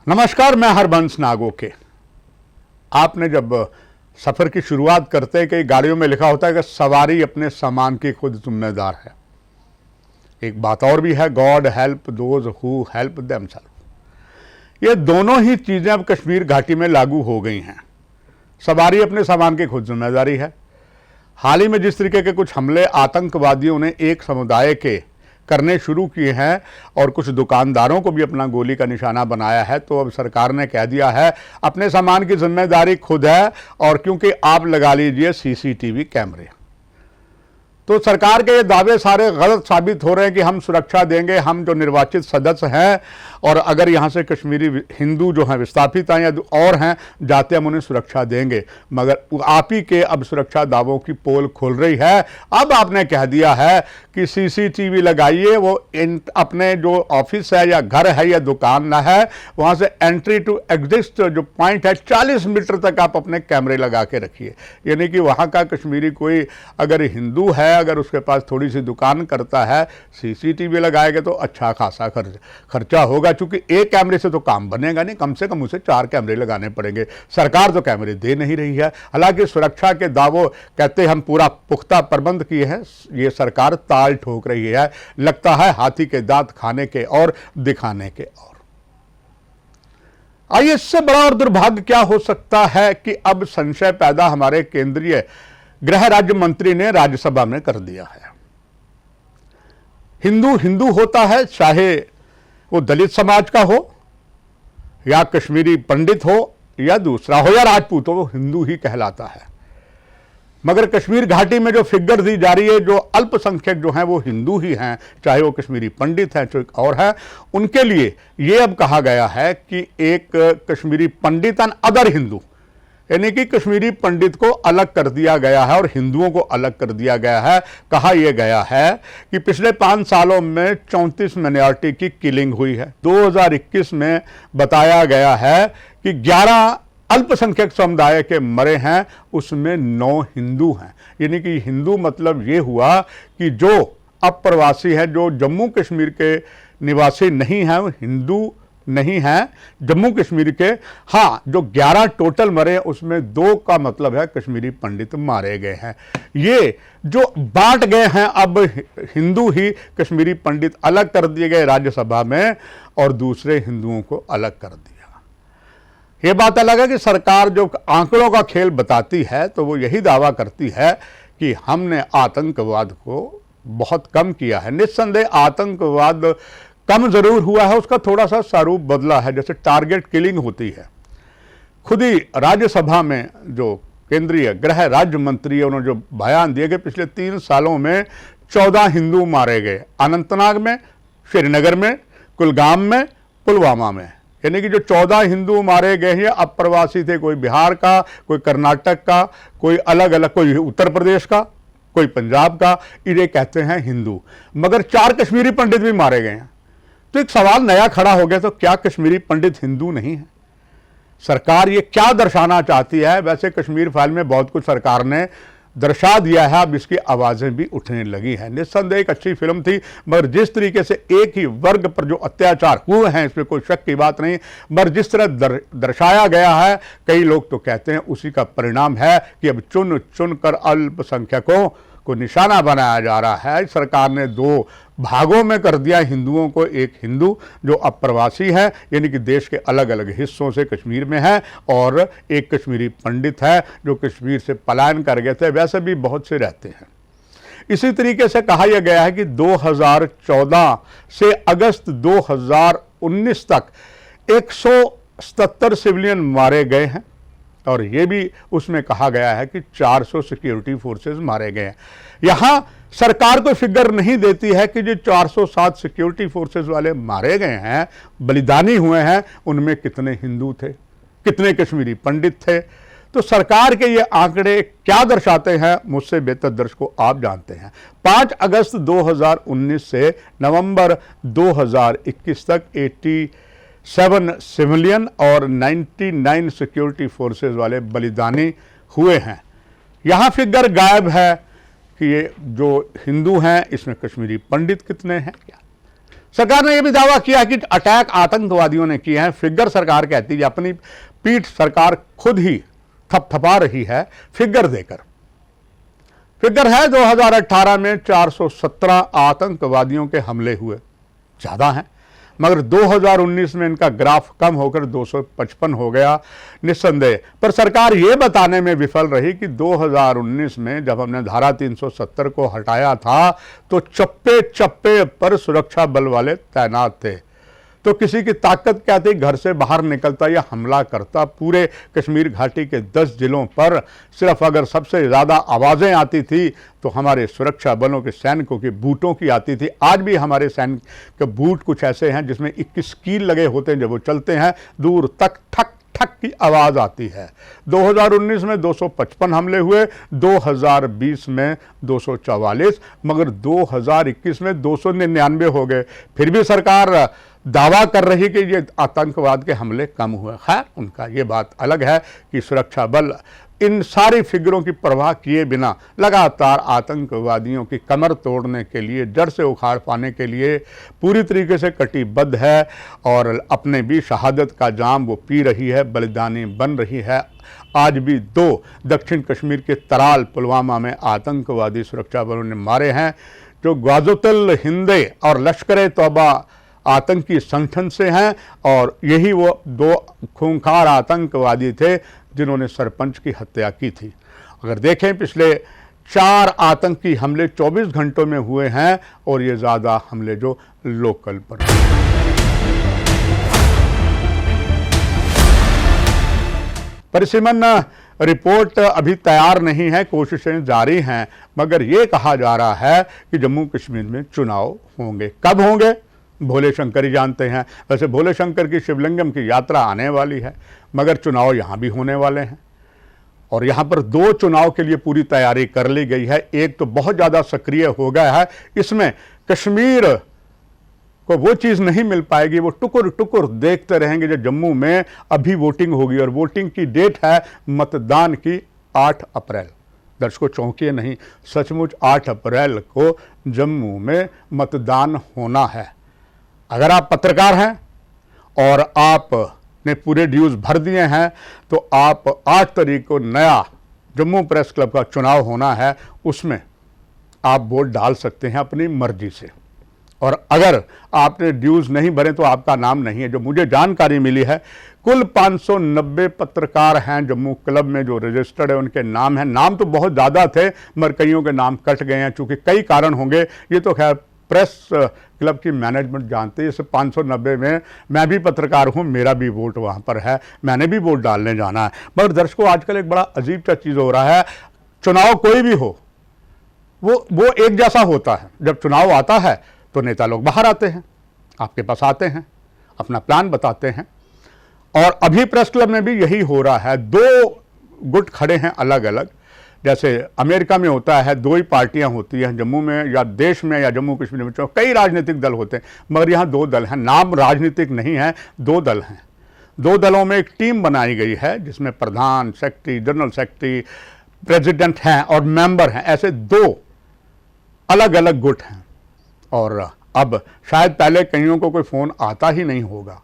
नमस्कार, मैं हरबंस नागोके। आपने जब सफ़र की शुरुआत करते हैं कई गाड़ियों में लिखा होता है कि सवारी अपने सामान की खुद जिम्मेदार है। एक बात और भी है, God help those who help themselves. ये दोनों ही चीज़ें अब कश्मीर घाटी में लागू हो गई हैं। सवारी अपने सामान की खुद जिम्मेदारी है। हाल ही में जिस तरीके के कुछ हमले आतंकवादियों ने एक समुदाय के करने शुरू किए हैं और कुछ दुकानदारों को भी अपना गोली का निशाना बनाया है, तो अब सरकार ने कह दिया है अपने सामान की जिम्मेदारी खुद है। और क्योंकि आप लगा लीजिए सीसीटीवी कैमरे, तो सरकार के ये दावे सारे गलत साबित हो रहे हैं कि हम सुरक्षा देंगे, हम जो निर्वाचित सदस्य हैं और अगर यहाँ से कश्मीरी हिंदू जो हैं विस्थापित हैं या और हैं जाते हम उन्हें सुरक्षा देंगे। मगर आप ही के अब सुरक्षा दावों की पोल खुल रही है। अब आपने कह दिया है कि सीसीटीवी लगाइए, वो अपने जो ऑफिस है या घर है या दुकान ना है, वहाँ से एंट्री टू एग्जिट जो पॉइंट है 40 मीटर तक आप अपने कैमरे लगा के रखिए। यानी कि वहाँ का कश्मीरी कोई अगर हिंदू है, अगर उसके पास थोड़ी सी दुकान करता है, सीसीटीवी लगाएगा तो अच्छा खासा खर्चा होगा। क्योंकि एक कैमरे से तो काम बनेगा नहीं, कम से कम उसे 4 कैमरे लगाने पड़ेंगे। सरकार तो कैमरे दे नहीं रही है। हालांकि सुरक्षा के दावों कहते हम पूरा पुख्ता प्रबंध किए हैं, ये सरकार ताल ठोक रही है। लगता है हाथी के दांत खाने के और दिखाने के और। आइए, इससे बड़ा और दुर्भाग्य क्या हो सकता है कि अब संशय पैदा हमारे केंद्रीय गृह राज्य मंत्री ने राज्यसभा में कर दिया है। हिंदू हिंदू होता है, चाहे वो दलित समाज का हो या कश्मीरी पंडित हो या दूसरा हो या राजपूत हो, वो हिंदू ही कहलाता है। मगर कश्मीर घाटी में जो फिगर दी जा रही है, जो अल्पसंख्यक जो हैं वो हिंदू ही हैं, चाहे वो कश्मीरी पंडित हैं चाहे और हैं, उनके लिए ये अब कहा गया है कि एक कश्मीरी पंडित एंड अदर हिंदू, यानी कि कश्मीरी पंडित को अलग कर दिया गया है और हिंदुओं को अलग कर दिया गया है। कहा यह गया है कि पिछले 5 सालों में 34 माइनॉरिटी की किलिंग हुई है। 2021 में बताया गया है कि 11 अल्पसंख्यक समुदाय के मरे हैं, उसमें 9 हिंदू हैं। यानी कि हिंदू मतलब ये हुआ कि जो अप्रवासी है, जो जम्मू कश्मीर के निवासी नहीं हैं, वो हिंदू नहीं है जम्मू कश्मीर के। हाँ, जो 11 टोटल मरे उसमें 2 का मतलब है कश्मीरी पंडित मारे गए हैं। ये जो बांट गए हैं, अब हिंदू ही कश्मीरी पंडित अलग कर दिए गए राज्यसभा में और दूसरे हिंदुओं को अलग कर दिया। ये बात अलग है कि सरकार जो आंकड़ों का खेल बताती है तो वो यही दावा करती है कि हमने आतंकवाद को बहुत कम किया है। निस्संदेह आतंकवाद कम जरूर हुआ है, उसका थोड़ा सा स्वरूप बदला है, जैसे टारगेट किलिंग होती है। खुद ही राज्यसभा में जो केंद्रीय गृह राज्य मंत्री है, उन्होंने जो बयान दिए कि पिछले 3 सालों में 14 हिंदू मारे गए, अनंतनाग में, श्रीनगर में, कुलगाम में, पुलवामा में। यानी कि जो 14 हिंदू मारे गए हैं अप्रवासी थे, कोई बिहार का, कोई कर्नाटक का, कोई अलग अलग, कोई उत्तर प्रदेश का, कोई पंजाब का, इन्हें कहते हैं हिंदू। मगर 4 कश्मीरी पंडित भी मारे गए हैं। तो एक सवाल नया खड़ा हो गया, तो क्या कश्मीरी पंडित हिंदू नहीं है? सरकार ये क्या दर्शाना चाहती है? वैसे कश्मीर फाइल में बहुत कुछ सरकार ने दर्शा दिया है, अब इसकी आवाजें भी उठने लगी हैं। निस्संदेह एक अच्छी फिल्म थी, मगर जिस तरीके से एक ही वर्ग पर जो अत्याचार हुए हैं इसमें कोई शक की बात नहीं, मगर जिस तरह दर्शाया गया है, कई लोग तो कहते हैं उसी का परिणाम है कि अब चुन चुन कर अल्पसंख्यकों को निशाना बनाया जा रहा है। सरकार ने 2 भागों में कर दिया हिंदुओं को, एक हिंदू जो अप्रवासी है यानी कि देश के अलग अलग हिस्सों से कश्मीर में है, और एक कश्मीरी पंडित है जो कश्मीर से पलायन कर गए थे, वैसे भी बहुत से रहते हैं। इसी तरीके से कहा यह गया है कि 2014 से अगस्त 2019 तक 177 सिविलियन मारे गए हैं, और यह भी उसमें कहा गया है कि 400 सिक्योरिटी फोर्सेस मारे गए हैं। यहां सरकार को फिगर नहीं देती है कि जो 407 सिक्योरिटी फोर्सेस वाले मारे गए हैं, बलिदानी हुए हैं, उनमें कितने हिंदू थे, कितने कश्मीरी पंडित थे। तो सरकार के ये आंकड़े क्या दर्शाते हैं, मुझसे बेहतर दर्शकों आप जानते हैं। 5 अगस्त 2019 से नवंबर 2021 तक 87 सिविलियन और 99 सिक्योरिटी फोर्सेस वाले बलिदानी हुए हैं। यहाँ फिगर गायब है कि ये जो हिंदू हैं इसमें कश्मीरी पंडित कितने हैं क्या। सरकार ने यह भी दावा किया कि अटैक आतंकवादियों ने किए हैं। फिगर सरकार कहती है, अपनी पीठ सरकार खुद ही थपथपा रही है फिगर देकर। फिगर है 2018 में 417 आतंकवादियों के हमले हुए, ज्यादा हैं, मगर 2019 में इनका ग्राफ कम होकर 255 हो गया। निस्संदेह पर सरकार यह बताने में विफल रही कि 2019 में जब हमने धारा 370 को हटाया था तो चप्पे चप्पे पर सुरक्षा बल वाले तैनात थे। तो किसी की ताकत क्या थी, घर से बाहर निकलता या हमला करता। पूरे कश्मीर घाटी के 10 जिलों पर सिर्फ अगर सबसे ज़्यादा आवाज़ें आती थी तो हमारे सुरक्षा बलों के सैनिकों के बूटों की आती थी। आज भी हमारे सैनिक के बूट कुछ ऐसे हैं जिसमें 21 कील लगे होते हैं। जब वो चलते हैं दूर तक ठक ठक की आवाज़ आती है। 2019 में 255 हमले हुए, 2020 में 244, मगर 2021 में 299 हो गए। फिर भी सरकार दावा कर रही कि ये आतंकवाद के हमले कम हुए। खैर, उनका ये बात अलग है कि सुरक्षा बल इन सारी फिगरों की परवाह किए बिना लगातार आतंकवादियों की कमर तोड़ने के लिए, जड़ से उखाड़ पाने के लिए पूरी तरीके से कटिबद्ध है और अपने भी शहादत का जाम वो पी रही है, बलिदानी बन रही है। आज भी 2 दक्षिण कश्मीर के तराल पुलवामा में आतंकवादी सुरक्षा बलों ने मारे हैं, जो ग्वाजुतुल हिंदे और लश्कर तौबा आतंकी संगठन से हैं, और यही वो 2 खूंखार आतंकवादी थे जिन्होंने सरपंच की हत्या की थी। अगर देखें, पिछले 4 आतंकी हमले 24 घंटों में हुए हैं और ये ज़्यादा हमले जो लोकल पर। परिसीमन रिपोर्ट अभी तैयार नहीं है, कोशिशें जारी हैं, मगर ये कहा जा रहा है कि जम्मू कश्मीर में चुनाव होंगे। कब होंगे भोले शंकर ही जानते हैं। वैसे भोले शंकर की शिवलिंगम की यात्रा आने वाली है, मगर चुनाव यहाँ भी होने वाले हैं और यहाँ पर 2 चुनाव के लिए पूरी तैयारी कर ली गई है। एक तो बहुत ज़्यादा सक्रिय हो गया है, इसमें कश्मीर को वो चीज़ नहीं मिल पाएगी, वो टुकुर टुकुर देखते रहेंगे जो जम्मू में अभी वोटिंग होगी। और वोटिंग की डेट है मतदान की 8 अप्रैल। दर्शकों, चौंकिए नहीं, सचमुच 8 अप्रैल को जम्मू में मतदान होना है। अगर आप पत्रकार हैं और आपने पूरे ड्यूज भर दिए हैं तो आप 8 तारीख को नया जम्मू प्रेस क्लब का चुनाव होना है, उसमें आप वोट डाल सकते हैं अपनी मर्जी से। और अगर आपने ड्यूज नहीं भरे तो आपका नाम नहीं है। जो मुझे जानकारी मिली है, कुल 590 पत्रकार हैं जम्मू क्लब में जो रजिस्टर्ड है, उनके नाम हैं। नाम तो बहुत ज़्यादा थे मगर कईयों के नाम कट गए हैं, चूँकि कई कारण होंगे। ये तो खैर प्रेस क्लब की मैनेजमेंट जानते हैं। इस 590 में मैं भी पत्रकार हूं, मेरा भी वोट वहां पर है, मैंने भी वोट डालने जाना है। मगर दर्शकों, आजकल एक बड़ा अजीब सा चीज़ हो रहा है। चुनाव कोई भी हो वो एक जैसा होता है। जब चुनाव आता है तो नेता लोग बाहर आते हैं, आपके पास आते हैं, अपना प्लान बताते हैं। और अभी प्रेस क्लब में भी यही हो रहा है। 2 गुट खड़े हैं अलग अलग। जैसे अमेरिका में होता है, 2 ही पार्टियां होती हैं। जम्मू में या देश में या जम्मू कश्मीर में कई राजनीतिक दल होते हैं, मगर यहाँ 2 दल हैं। नाम राजनीतिक नहीं है, 2 दल हैं। 2 दलों में एक टीम बनाई गई है जिसमें प्रधान, सेक्रेटरी, जनरल सेक्रेटरी, प्रेसिडेंट हैं और मेंबर हैं। ऐसे 2 अलग अलग गुट हैं। और अब शायद पहले कईयों को कोई फ़ोन आता ही नहीं होगा,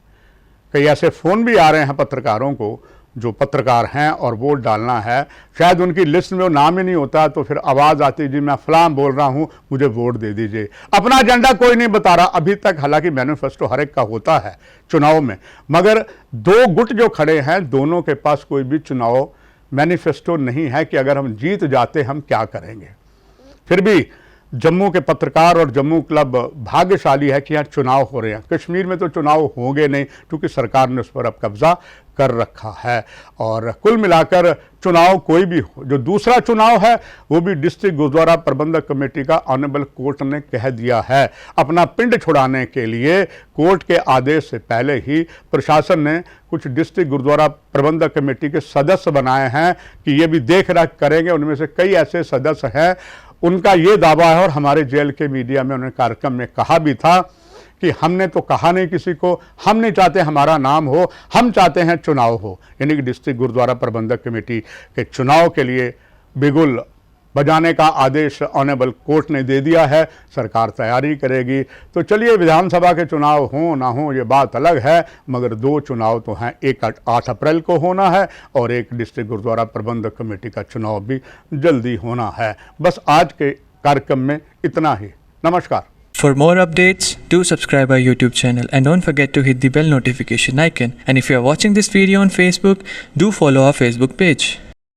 कई ऐसे फ़ोन भी आ रहे हैं पत्रकारों को जो पत्रकार हैं और वोट डालना है, शायद उनकी लिस्ट में वो नाम ही नहीं होता, तो फिर आवाज़ आती, जी मैं फलां बोल रहा हूँ, मुझे वोट दे दीजिए। अपना एजेंडा कोई नहीं बता रहा अभी तक। हालांकि मैनिफेस्टो हर एक का होता है चुनाव में, मगर 2 गुट जो खड़े हैं, दोनों के पास कोई भी चुनाव मैनिफेस्टो नहीं है कि अगर हम जीत जाते हम क्या करेंगे। फिर भी जम्मू के पत्रकार और जम्मू क्लब भाग्यशाली है कि यहाँ चुनाव हो रहे हैं। कश्मीर में तो चुनाव होंगे नहीं क्योंकि सरकार ने उस पर अब कब्जा कर रखा है। और कुल मिलाकर चुनाव कोई भी हो, जो दूसरा चुनाव है वो भी डिस्ट्रिक्ट गुरुद्वारा प्रबंधक कमेटी का ऑनरेबल कोर्ट ने कह दिया है। अपना पिंड छुड़ाने के लिए कोर्ट के आदेश से पहले ही प्रशासन ने कुछ डिस्ट्रिक्ट गुरुद्वारा प्रबंधक कमेटी के सदस्य बनाए हैं कि ये भी देख रेख करेंगे। उनमें से कई ऐसे सदस्य हैं, उनका ये दावा है और हमारे जेल के मीडिया में उन्होंने कार्यक्रम में कहा भी था कि हमने तो कहा नहीं किसी को, हम नहीं चाहते हमारा नाम हो, हम चाहते हैं चुनाव हो। यानी कि डिस्ट्रिक्ट गुरुद्वारा प्रबंधक कमेटी के चुनाव के लिए बिगुल बजाने का आदेश ऑनरेबल कोर्ट ने दे दिया है, सरकार तैयारी करेगी। तो चलिए, विधानसभा के चुनाव हों ना हो ये बात अलग है, मगर 2 चुनाव तो हैं, एक 8 अप्रैल को होना है और एक डिस्ट्रिक्ट गुरुद्वारा प्रबंधक कमेटी का चुनाव भी जल्दी होना है। बस आज के कार्यक्रम में इतना ही। नमस्कार। For more updates, do subscribe our YouTube channel and don't forget to hit the bell notification icon. And if you are watching this video on Facebook, do follow our Facebook page.